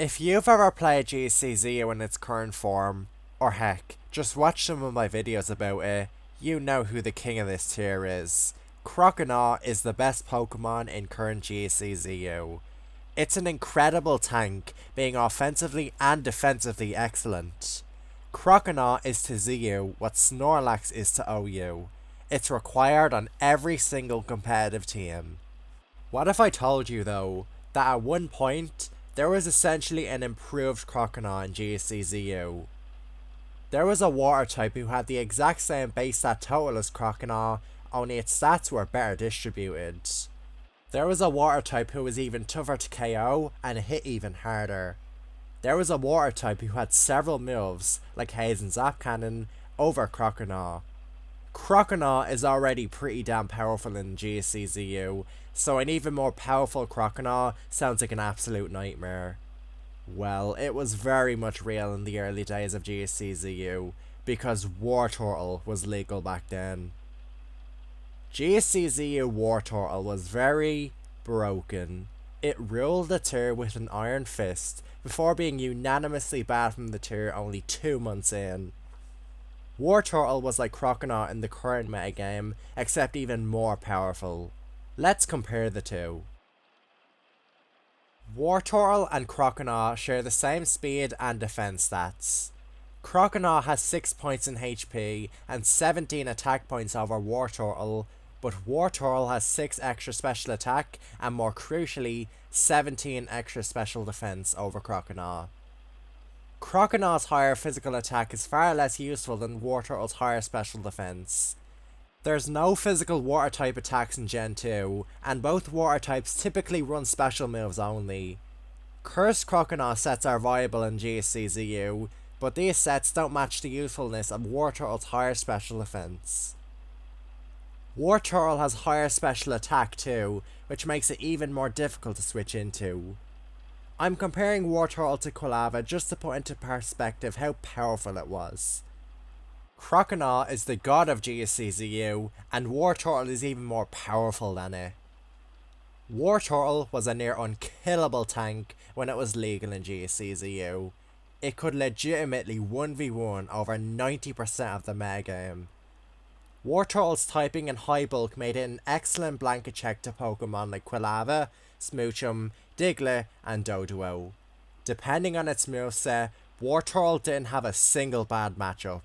If you've ever played GSCCU in its current form, or heck, just watch some of my videos about it, you know who the king of this tier is. Croconaw is the best Pokemon in current GSCCU. It's an incredible tank, being offensively and defensively excellent. Croconaw is to ZU what Snorlax is to OU. It's required on every single competitive team. What if I told you though, that at one point, there was essentially an improved Croconaw in GSCCU. There was a water type who had the exact same base stat total as Croconaw, only its stats were better distributed. There was a water type who was even tougher to KO and hit even harder. There was a water type who had several moves, like Haze and Zap Cannon, over Croconaw. Croconaw is already pretty damn powerful in GSCCU, so an even more powerful Croconaw sounds like an absolute nightmare. Well, it was very much real in the early days of GSCCU, because Wartortle was legal back then. GSCCU Wartortle was very broken. It ruled the tier with an iron fist, before being unanimously banned from the tier only 2 months in. Wartortle was like Croconaw in the current metagame, except even more powerful. Let's compare the two. Wartortle and Croconaw share the same speed and defense stats. Croconaw has 6 points in HP and 17 attack points over Wartortle, but Wartortle has 6 extra special attack and more crucially 17 extra special defense over Croconaw. Croconaw's higher physical attack is far less useful than Wartortle's higher special defense. There's no physical water type attacks in Gen 2, and both water types typically run special moves only. Cursed Croconaw sets are viable in GSCCU, but these sets don't match the usefulness of Wartortle's higher special defense. Wartortle has higher special attack too, which makes it even more difficult to switch into. I'm comparing Wartortle to Quilava just to put into perspective how powerful it was. Croconaw is the god of GSCCU, and Wartortle is even more powerful than it. Wartortle was a near unkillable tank when it was legal in GSCCU. It could legitimately 1v1 over 90% of the metagame. Wartortle's typing and high bulk made it an excellent blanket check to Pokemon like Quilava, Smoochum, Diglett, and Doduo. Depending on its moveset, Wartortle didn't have a single bad matchup.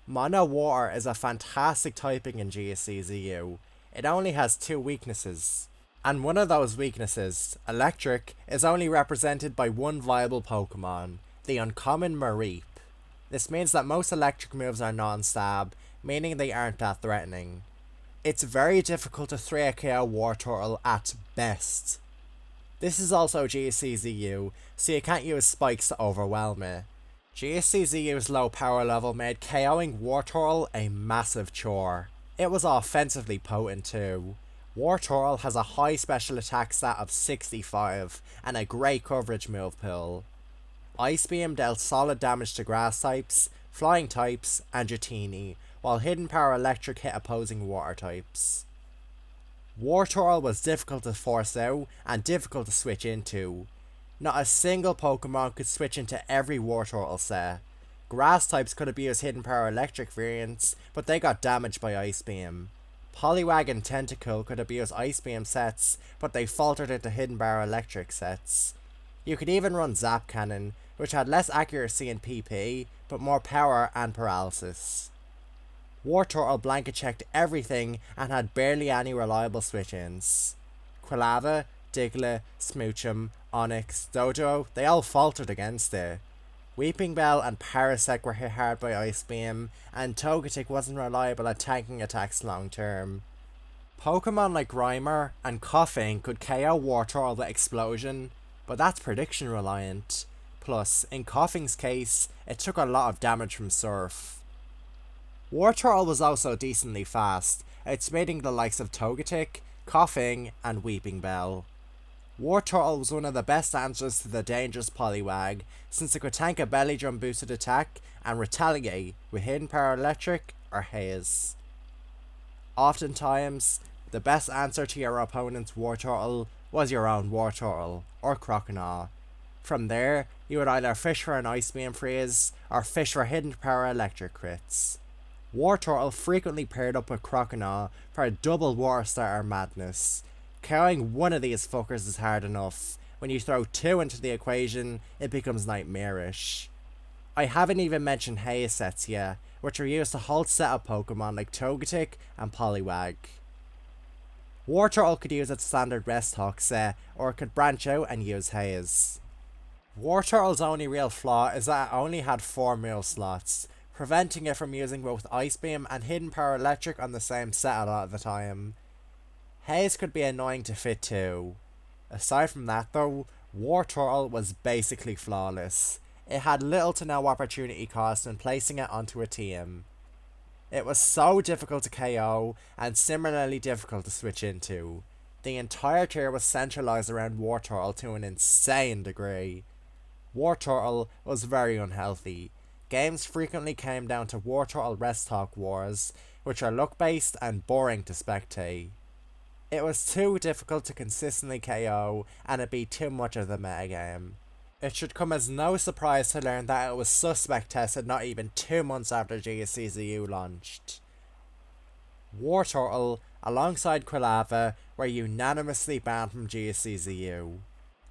Mono Water is a fantastic typing in GSCCU. It only has 2 weaknesses. And one of those weaknesses, Electric, is only represented by one viable Pokemon, the uncommon Mareep. This means that most electric moves are non-stab, meaning they aren't that threatening. It's very difficult to 3KO Wartortle at best. This is also GSCCU, so you can't use spikes to overwhelm it. GSCCU's low power level made KOing Wartortle a massive chore. It was offensively potent too. Wartortle has a high special attack stat of 65 and a great coverage move pool. Ice Beam dealt solid damage to grass types, flying types, and Dratini, while Hidden Power Electric hit opposing water types. Wartortle was difficult to force out and difficult to switch into. Not a single Pokemon could switch into every Wartortle set. Grass types could abuse Hidden Power Electric variants, but they got damaged by Ice Beam. Poliwag and Tentacool could abuse Ice Beam sets, but they faltered into Hidden Power Electric sets. You could even run Zap Cannon, which had less accuracy in PP, but more power and paralysis. Wartortle blanket checked everything and had barely any reliable switch-ins. Quilava, Diglett, Smoochum, Onix, Dojo, they all faltered against it. Weeping Bell and Parasect were hit hard by Ice Beam, and Togetic wasn't reliable at tanking attacks long term. Pokemon like Grimer and Koffing could KO Wartortle with Explosion, but that's prediction reliant. Plus, in Koffing's case, it took a lot of damage from Surf. Wartortle was also decently fast, outspeeding the likes of Togetic, Koffing, and Weeping Bell. Wartortle was one of the best answers to the dangerous Poliwag, since it could tank a belly drum boosted attack and retaliate with Hidden Power Electric or Haze. Oftentimes, the best answer to your opponent's Wartortle was your own Wartortle, or Croconaw. From there, you would either fish for an Ice Beam freeze, or fish for hidden power electric crits. Wartortle frequently paired up with Croconaw for a double water starter madness. KOing one of these fuckers is hard enough. When you throw two into the equation, it becomes nightmarish. I haven't even mentioned Haze sets yet, which are used to hold set up Pokemon like Togetic and Poliwag. Wartortle could use its standard Rest Hawk set, or it could branch out and use Haze. Wartortle's only real flaw is that it only had 4 move slots, preventing it from using both Ice Beam and Hidden Power Electric on the same set a lot of the time. Haze could be annoying to fit too. Aside from that though, Wartortle was basically flawless. It had little to no opportunity cost when placing it onto a team. It was so difficult to KO, and similarly difficult to switch into. The entire tier was centralized around Wartortle to an insane degree. Wartortle was very unhealthy. Games frequently came down to Wartortle Rest Hawk wars, which are luck based and boring to spectate. It was too difficult to consistently KO, and it be too much of the metagame. It should come as no surprise to learn that it was suspect tested not even 2 months after GSCCU launched. Wartortle, alongside Quilava, were unanimously banned from GSCCU.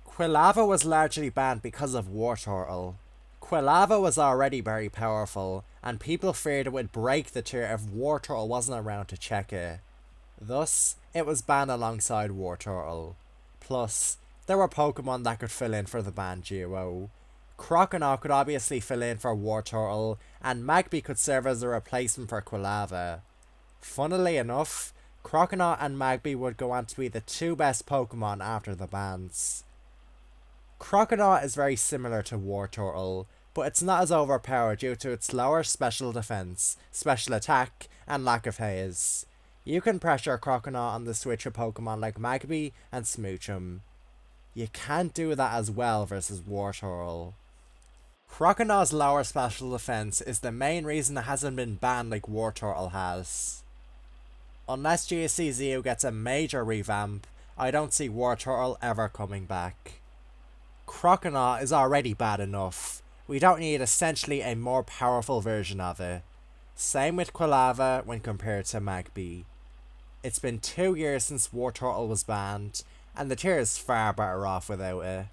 Quilava was largely banned because of Wartortle. Quilava was already very powerful, and people feared it would break the tier if Wartortle wasn't around to check it. Thus, it was banned alongside Wartortle. Plus, there were Pokemon that could fill in for the banned duo. Croconaw could obviously fill in for Wartortle, and Magby could serve as a replacement for Quilava. Funnily enough, Croconaw and Magby would go on to be the 2 best Pokemon after the bans. Croconaw is very similar to Wartortle, but it's not as overpowered due to its lower special defense, special attack, and lack of haze. You can pressure Croconaw on the switch with Pokemon like Magby and Smoochum. You can't do that as well versus Wartortle. Croconaw's lower special defense is the main reason it hasn't been banned like Wartortle has. Unless GSCCU gets a major revamp, I don't see Wartortle ever coming back. Croconaw is already bad enough. We don't need essentially a more powerful version of it. Same with Quilava when compared to Magby. It's been 2 years since Wartortle was banned, and the tier is far better off without it.